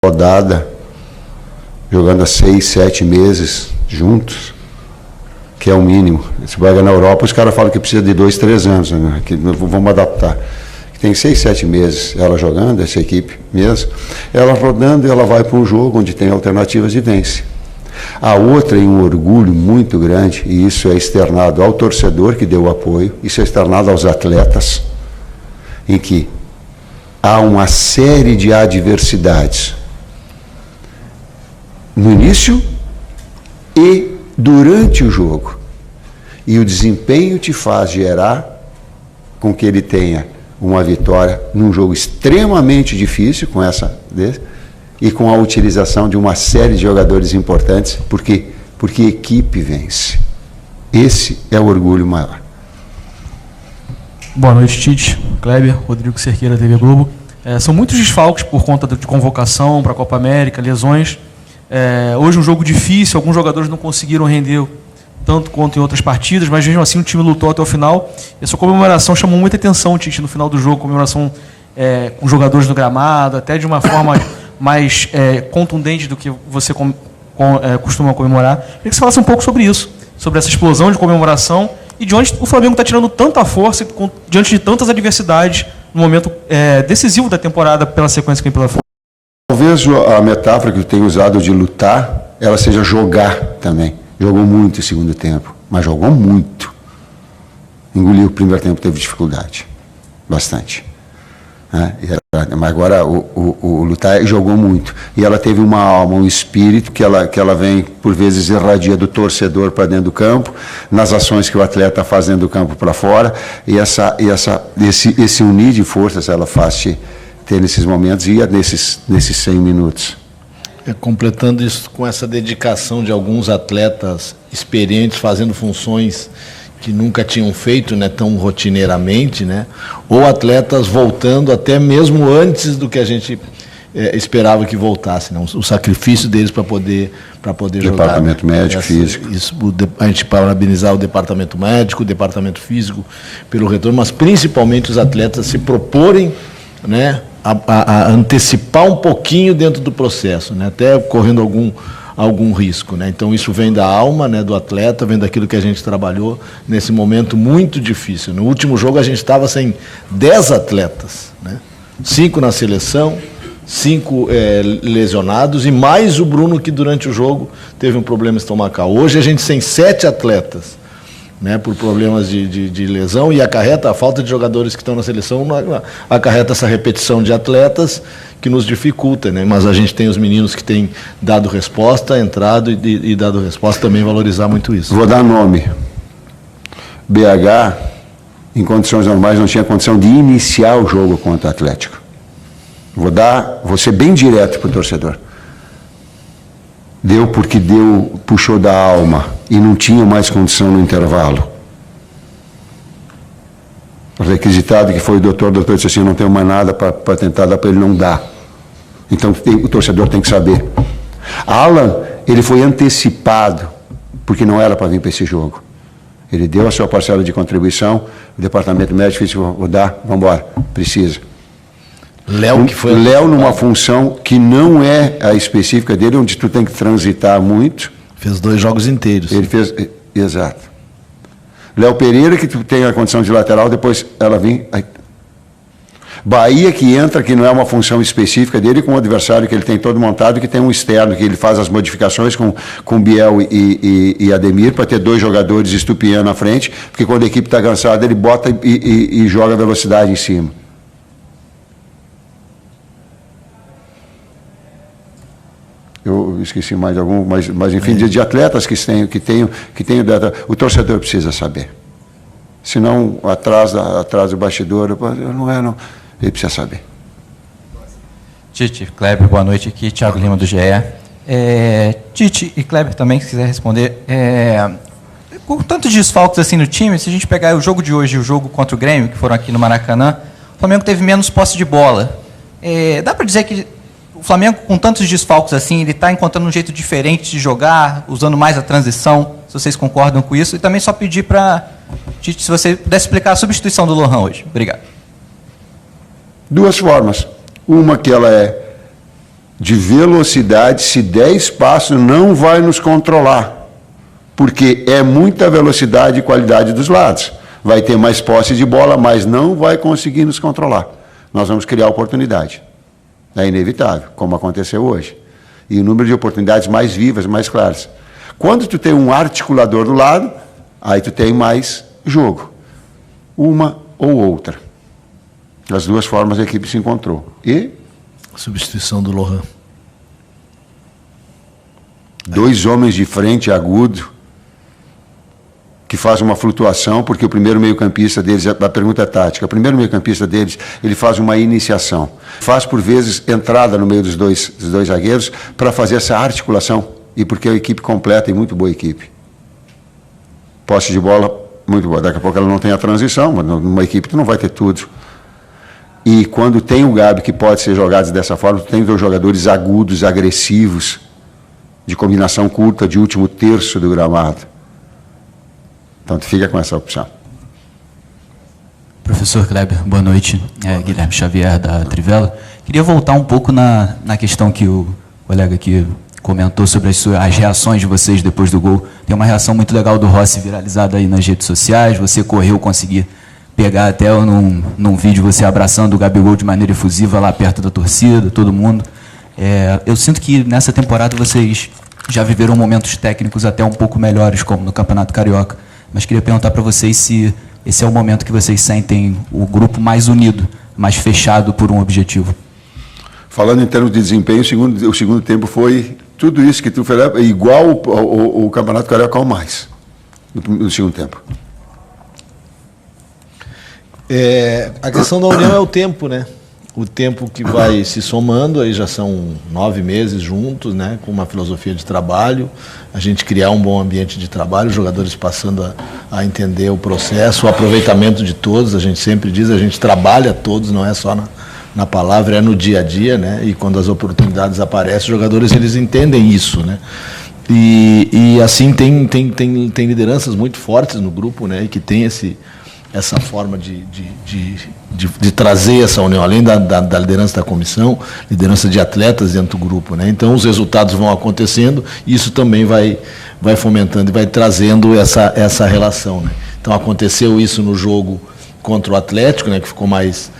rodada, jogando há 6, 7 meses juntos, que é o mínimo. Se vai na Europa, os caras falam que precisa de 2, 3 anos, né? Que vamos adaptar. Tem 6, 7 meses ela jogando, essa equipe mesmo, ela rodando e ela vai para um jogo onde tem alternativas e vence. A outra em um orgulho muito grande, e isso é externado ao torcedor que deu apoio, isso é externado aos atletas, em que há uma série de adversidades no início e durante o jogo. E o desempenho te faz gerar com que ele tenha uma vitória num jogo extremamente difícil, com essa e com a utilização de uma série de jogadores importantes, porque equipe vence. Esse é o orgulho maior. Boa noite, Tite, Kleber, Rodrigo Cerqueira, TV Globo. São muitos desfalques por conta de convocação para a Copa América, lesões. Hoje um jogo difícil, alguns jogadores não conseguiram render tanto quanto em outras partidas, mas mesmo assim o time lutou até o final. E essa comemoração chamou muita atenção, Tite, no final do jogo, comemoração com jogadores no gramado, até de uma forma mais contundente do que você costuma comemorar. Queria que você falasse um pouco sobre isso, sobre essa explosão de comemoração e de onde o Flamengo está tirando tanta força diante de tantas adversidades no momento decisivo da temporada pela sequência que vem pela frente. Talvez a metáfora que eu tenho usado de lutar, ela seja jogar também. Jogou muito o segundo tempo, mas jogou muito. Engoliu o primeiro tempo, teve dificuldade. Bastante. Mas agora o lutar jogou muito. E ela teve uma alma, um espírito que ela vem, por vezes, irradia do torcedor para dentro do campo, nas ações que o atleta faz dentro do campo para fora, e esse unir de forças ela faz ter nesses momentos e nesses 100 minutos. Completando isso com essa dedicação de alguns atletas experientes fazendo funções que nunca tinham feito, né, tão rotineiramente, né, ou atletas voltando até mesmo antes do que a gente esperava que voltasse, né, o sacrifício deles para poder jogar. Departamento médico, físico. A gente parabenizar o departamento médico, o departamento físico pelo retorno, mas principalmente os atletas se proporem, né, a antecipar um pouquinho dentro do processo, né, até correndo algum risco, né? Então isso vem da alma, né, do atleta, vem daquilo que a gente trabalhou nesse momento muito difícil. No último jogo a gente estava sem 10 atletas, né? 5 na seleção, 5 lesionados e mais o Bruno que durante o jogo teve um problema estomacal. Hoje a gente tem 7 atletas, né, por problemas de lesão, e a falta de jogadores que estão na seleção acarreta essa repetição de atletas que nos dificulta, né? Mas a gente tem os meninos que têm dado resposta, entrado e dado resposta, também valorizar muito isso. Vou dar nome. BH, em condições normais, não tinha condição de iniciar o jogo contra o Atlético. Vou ser bem direto para o torcedor. Deu porque puxou da alma e não tinha mais condição no intervalo. O requisitado que foi o doutor disse assim, não tenho mais nada para tentar dar para ele, não dá. Então o torcedor tem que saber. Alan, ele foi antecipado, porque não era para vir para esse jogo. Ele deu a sua parcela de contribuição, o departamento médico disse, vou dar, vamos embora, precisa. Léo numa função que não é a específica dele, onde tu tem que transitar muito. Fez 2 jogos inteiros. Ele fez, exato. Léo Pereira, que tu tem a condição de lateral, depois ela vem. Bahia, que entra, que não é uma função específica dele, com o adversário que ele tem todo montado, que tem um externo, que ele faz as modificações com Biel e Ademir, para ter 2 jogadores Estupiã na frente, porque quando a equipe está cansada, ele bota e joga velocidade em cima. Eu esqueci mais de algum, mas enfim, de atletas que tenham o torcedor precisa saber. Senão, atrás do bastidor, não. Ele precisa saber. Tite, Kleber, boa noite aqui, Thiago Lima do GE. Tite e Kleber também, se quiser responder. Com tantos desfalques assim no time, se a gente pegar o jogo de hoje e o jogo contra o Grêmio, que foram aqui no Maracanã, o Flamengo teve menos posse de bola. Dá para dizer que o Flamengo, com tantos desfalques assim, ele está encontrando um jeito diferente de jogar, usando mais a transição, se vocês concordam com isso. E também só pedir para Tite, se você pudesse explicar a substituição do Lohan hoje. Obrigado. 2 formas. Uma que ela é de velocidade, se 10 passos não vai nos controlar, porque é muita velocidade e qualidade dos lados. Vai ter mais posse de bola, mas não vai conseguir nos controlar. Nós vamos criar oportunidade. É inevitável, como aconteceu hoje. E o número de oportunidades mais vivas, mais claras. Quando tu tem um articulador do lado, aí tu tem mais jogo. Uma ou outra. Das duas formas a equipe se encontrou. E Substituição do Lohan. 2 homens de frente agudo, que faz uma flutuação, porque o primeiro meio-campista deles, a pergunta é tática, o primeiro meio-campista deles, ele faz uma iniciação. Faz, por vezes, entrada no meio dos dois zagueiros para fazer essa articulação. E porque é uma equipe completa e muito boa equipe. Posse de bola, muito boa. Daqui a pouco ela não tem a transição, mas numa equipe tu não vai ter tudo. E quando tem o Gabi que pode ser jogado dessa forma, tu tem 2 jogadores agudos, agressivos, de combinação curta, de último terço do gramado. Então, tu fica com essa opção. Professor Kleber, boa noite. Guilherme Xavier, da Trivela. Queria voltar um pouco na questão que o colega aqui comentou sobre as reações de vocês depois do gol. Tem uma reação muito legal do Rossi viralizada aí nas redes sociais. Você correu, conseguir pegar até num vídeo você abraçando o Gabigol de maneira efusiva lá perto da torcida, todo mundo. Eu sinto que nessa temporada vocês já viveram momentos técnicos até um pouco melhores, como no Campeonato Carioca. Mas queria perguntar para vocês se esse é o momento que vocês sentem o grupo mais unido, mais fechado por um objetivo. Falando em termos de desempenho, o segundo tempo foi tudo isso que tu fez, igual o Campeonato Carioca ou mais, no segundo tempo. A questão da união é o tempo, né? O tempo que vai se somando, aí já são 9 meses juntos, né? Com uma filosofia de trabalho, a gente criar um bom ambiente de trabalho, os jogadores passando a entender o processo, o aproveitamento de todos, a gente sempre diz, a gente trabalha todos, não é só na palavra, é no dia a dia, né? E quando as oportunidades aparecem, os jogadores eles entendem isso, né? E assim tem lideranças muito fortes no grupo, né? E que tem essa forma de trazer essa união, além da liderança da comissão, liderança de atletas dentro do grupo, né? Então os resultados vão acontecendo e isso também vai fomentando e vai trazendo essa relação, né? Então aconteceu isso no jogo contra o Atlético, né? Que ficou mais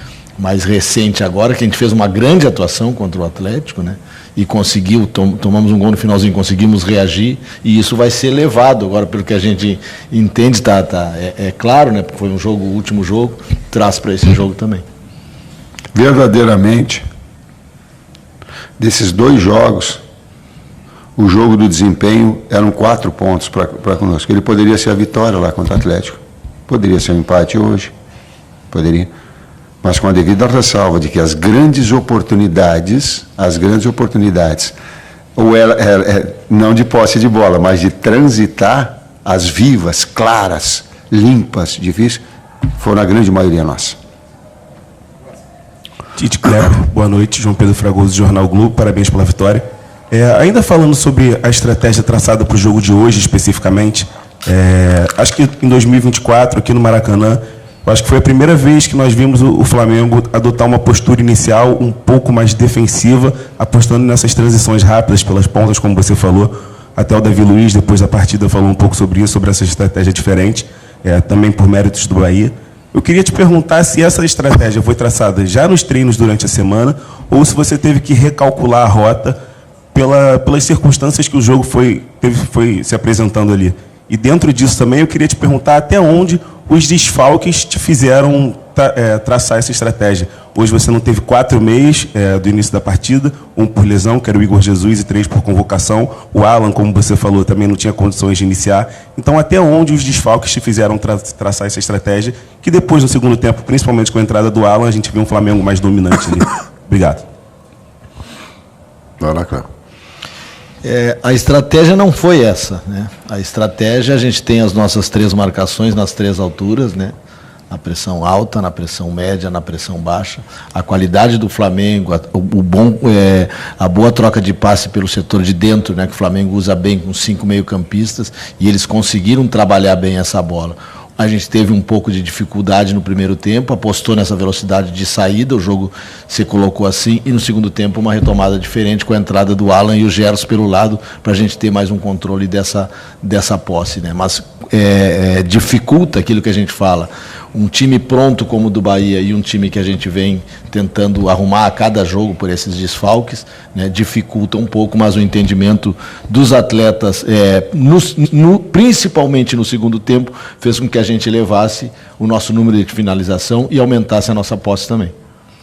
recente agora, que a gente fez uma grande atuação contra o Atlético, né? E conseguiu, tomamos um gol no finalzinho, conseguimos reagir, e isso vai ser levado agora, pelo que a gente entende, é claro, né? Porque foi o último jogo, traz para esse jogo também. Verdadeiramente, desses 2 jogos, o jogo do desempenho eram 4 pontos para conosco. Ele poderia ser a vitória lá contra o Atlético, poderia ser um empate hoje, poderia. Mas com a devida ressalva de que as grandes oportunidades, ou não de posse de bola, mas de transitar, as vivas, claras, limpas, difíceis, foram a grande maioria nossa. Tite Kleber, boa noite. João Pedro Fragoso, Jornal Globo, parabéns pela vitória. Ainda falando sobre a estratégia traçada para o jogo de hoje, especificamente, acho que em 2024, aqui no Maracanã, acho que foi a primeira vez que nós vimos o Flamengo adotar uma postura inicial um pouco mais defensiva, apostando nessas transições rápidas pelas pontas, como você falou. Até o Davi Luiz, depois da partida, falou um pouco sobre isso, sobre essa estratégia diferente, também por méritos do Bahia. Eu queria te perguntar se essa estratégia foi traçada já nos treinos durante a semana ou se você teve que recalcular a rota pelas circunstâncias que o jogo foi se apresentando ali. E dentro disso também eu queria te perguntar até onde os desfalques te fizeram traçar essa estratégia. Hoje você não teve 4 meias do início da partida, 1 por lesão, que era o Igor Jesus, e 3 por convocação. O Alan, como você falou, também não tinha condições de iniciar. Então, até onde os desfalques te fizeram traçar essa estratégia, que depois, no segundo tempo, principalmente com a entrada do Alan, a gente viu um Flamengo mais dominante ali. Obrigado. Vai lá, Cléber. A estratégia não foi essa, né? A estratégia, a gente tem as nossas 3 marcações nas 3 alturas, né? Na pressão alta, na pressão média, na pressão baixa. A qualidade do Flamengo, a boa troca de passe pelo setor de dentro, né? Que o Flamengo usa bem com 5 meio-campistas, e eles conseguiram trabalhar bem essa bola. A gente teve um pouco de dificuldade no primeiro tempo, apostou nessa velocidade de saída, o jogo se colocou assim, e no segundo tempo uma retomada diferente com a entrada do Alan e o Gerson pelo lado, para a gente ter mais um controle dessa posse, né? Mas dificulta aquilo que a gente fala. Um time pronto como o do Bahia e um time que a gente vem tentando arrumar a cada jogo por esses desfalques, né, dificulta um pouco, mas o entendimento dos atletas, principalmente no segundo tempo, fez com que a gente elevasse o nosso número de finalização e aumentasse a nossa posse também.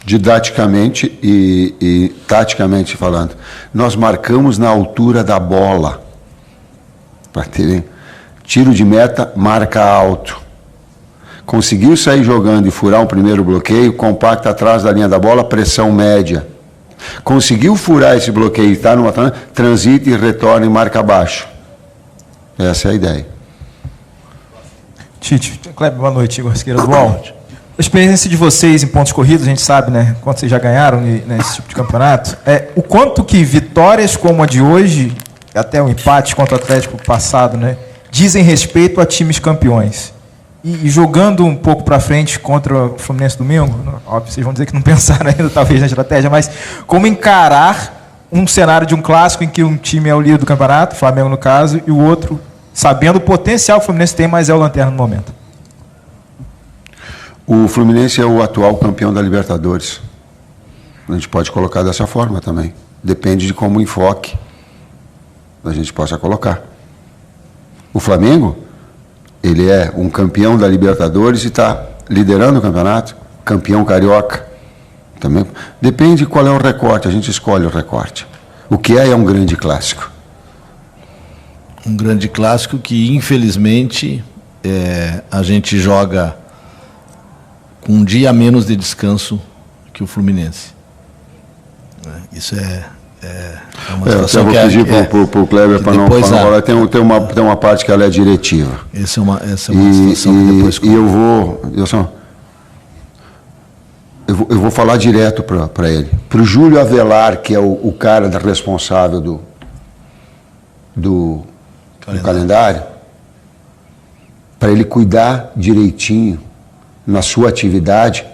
Didaticamente e taticamente falando, nós marcamos na altura da bola. Para terem tiro de meta, marca alto. Conseguiu sair jogando e furar um primeiro bloqueio, compacta atrás da linha da bola, pressão média. Conseguiu furar esse bloqueio, está numa transita e retorna e marca baixo. Essa é a ideia. Tite, Kleber, boa noite, Igor Siqueira do UOL. A experiência de vocês em pontos corridos, a gente sabe, né, quanto vocês já ganharam nesse tipo de campeonato, o quanto que vitórias como a de hoje, até o empate contra o Atlético passado, né, dizem respeito a times campeões. E jogando um pouco para frente contra o Fluminense domingo, óbvio, vocês vão dizer que não pensaram ainda, talvez, na estratégia, mas como encarar um cenário de um clássico em que um time é o líder do campeonato, o Flamengo no caso, e o outro, sabendo o potencial que o Fluminense tem, mas é o lanterna no momento? O Fluminense é o atual campeão da Libertadores. A gente pode colocar dessa forma também. Depende de como o enfoque a gente possa colocar. O Flamengo, ele é um campeão da Libertadores e está liderando o campeonato, campeão carioca. Também. Depende de qual é o recorte, a gente escolhe o recorte. O que é um grande clássico. Um grande clássico que, infelizmente, a gente joga com um dia a menos de descanso que o Fluminense. Isso é uma situação eu vou pedir para o Kleber para não falar. Tem uma parte que ela é diretiva. Essa é uma situação que depois... Eu vou falar direto para ele. Para o Júlio Avelar, que é o cara responsável do calendário, para ele cuidar direitinho na sua atividade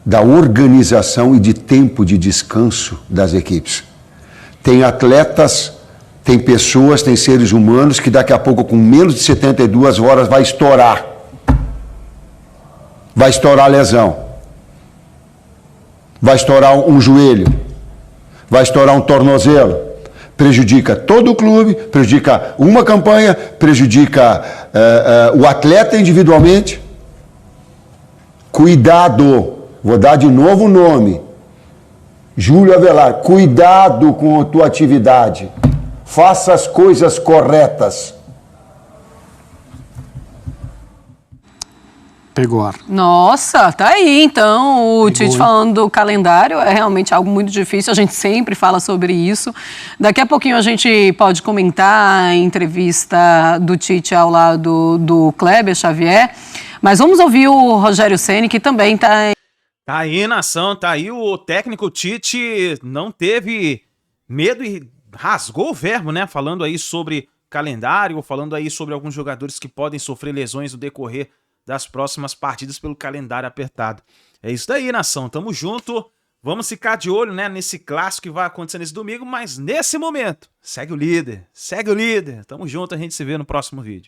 da organização e de tempo de descanso das equipes. Tem atletas, tem pessoas, tem seres humanos que daqui a pouco, com menos de 72 horas, vai estourar. Vai estourar a lesão. Vai estourar um joelho. Vai estourar um tornozelo. Prejudica todo o clube, prejudica uma campanha, prejudica o atleta individualmente. Cuidado. Vou dar de novo o nome. Júlio Avelar, cuidado com a tua atividade. Faça as coisas corretas. Pegou. Nossa, tá aí então. O Tite falando do calendário é realmente algo muito difícil. A gente sempre fala sobre isso. Daqui a pouquinho a gente pode comentar a entrevista do Tite ao lado do Kleber Xavier. Mas vamos ouvir o Rogério Ceni, que também está... Tá aí, nação, tá aí o técnico Tite, não teve medo e rasgou o verbo, né? Falando aí sobre calendário, falando aí sobre alguns jogadores que podem sofrer lesões no decorrer das próximas partidas pelo calendário apertado. É isso daí, nação, tamo junto, vamos ficar de olho, né, nesse clássico que vai acontecer nesse domingo, mas nesse momento, segue o líder, tamo junto, a gente se vê no próximo vídeo.